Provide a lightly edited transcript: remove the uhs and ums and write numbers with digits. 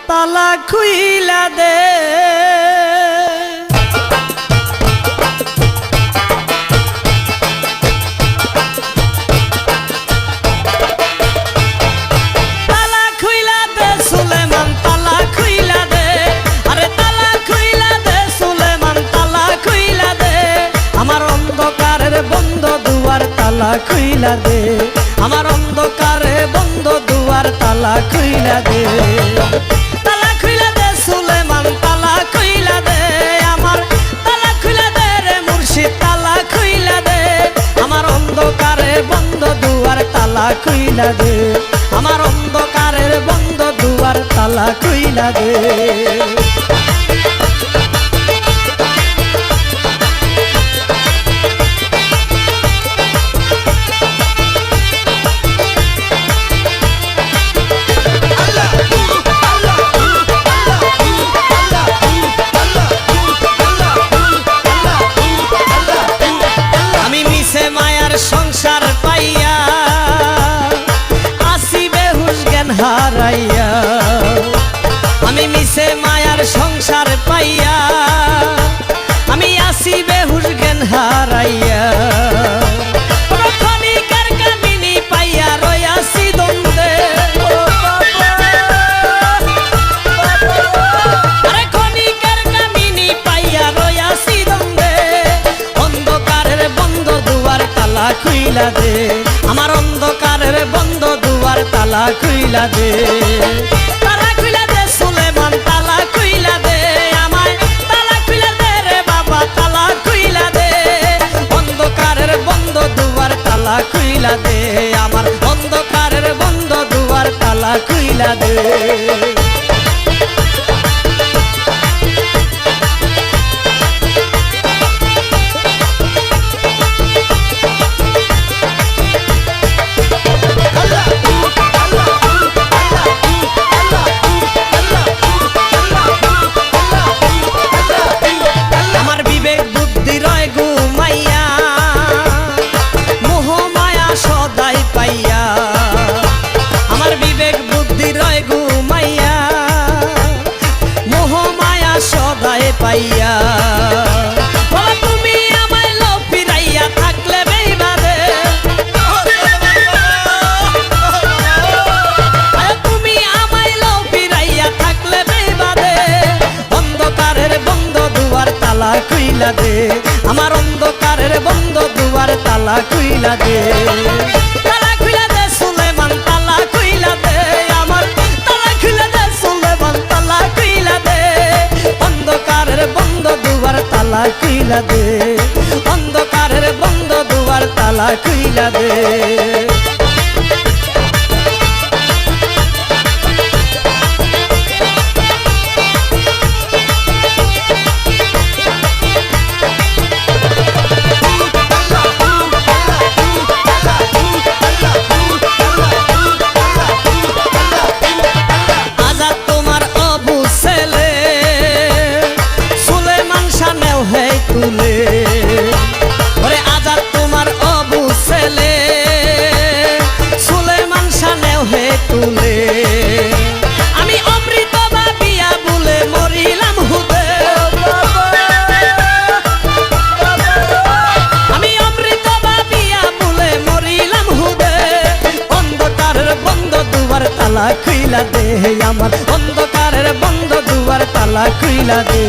তালা খুইলা দে। তালা খুইলা দে সুলেমান, তালা খুইলা দে। আরে তালা খুইলা দে সুলেমান, তালা খুইলা দে। আমার অন্ধকারের বন্ধ দুয়ার তালা খুইলা দে। আমার অন্ধকারে বন্ধ দুয়ার তালা খুইলা দে। তালা খুইলা দে সুলেমান, তালা খুইলা দে। আমার তালা খুইলা দে রে মুর্শিদ, তালা খুইলা দে। আমার অন্ধকারে বন্ধ দুয়ার তালা খুইলা দে। আমার অন্ধকারের বন্ধ দুয়ার তালা খুইলা দে। সংসার পাইয়া আসি বেহুশ জ্ঞান হারাইয়া। আমি মিশে মায়ার সংসার পাইয়া আমি আসি বেহুশ জ্ঞান হারাইয়া। ক্ষণিকের কামিনী পাইয়া রয়াসি দ্বন্দ্বে। আরে ক্ষণিকের কামিনী পাইয়া রয়াসি দ্বন্দ্বে। অন্ধকারের বন্ধ দুয়ার তালা খুইলা দে। আমার অন্ধকারের বন্ধ দুয়ার তালা খুইলা দে। তালা খুইলা দে সুলেমান, তালা খুইলা দে। আমায় তালা খুইলা দে রে বাবা, তালা খুইলা দে। অন্ধকারের বন্ধ দুয়ার তালা খুইলা দে। আমার অন্ধকারের বন্ধ দুয়ার তালা খুইলা দে। পাইয়া তুমি আমায় লো ফিরাইয়া থাকলে বেইবাদে। তুমি আমায় লো ফিরাইয়া থাকলে বেইবাদে। অন্ধকারের বন্ধ দুয়ার তালা খুইলা দে। আমার অন্ধকারের বন্ধ দুয়ার তালা খুইলা দে। তালা খুইলা দে সুলেমান, তালা খুইলা দে। আমার তালা খুইলা দে সুলেমান, তালা খুইলা দে। অন্ধকারের বন্ধ দুয়ার তালা খুইলা দে। অন্ধকারের বন্ধ দুয়ার তালা খুইলা দে। আজাদ তোমার অবু ছেলে সুলেমান শানেও হে তুলে। ওরে আজাদ তোমার অবু ছেলে সুলেমান শানেও হে তুলে। আমি অমৃত ভাবিয়া বলে মরিলাম হুদে। আমি অমৃত ভাবিয়া বলে মরিলাম হুদে। অন্ধকারের বন্ধ দুয়ার তালা খুইলা দে। আমার অন্ধকারের বন্ধ দুয়ার তালা খুইলা দে।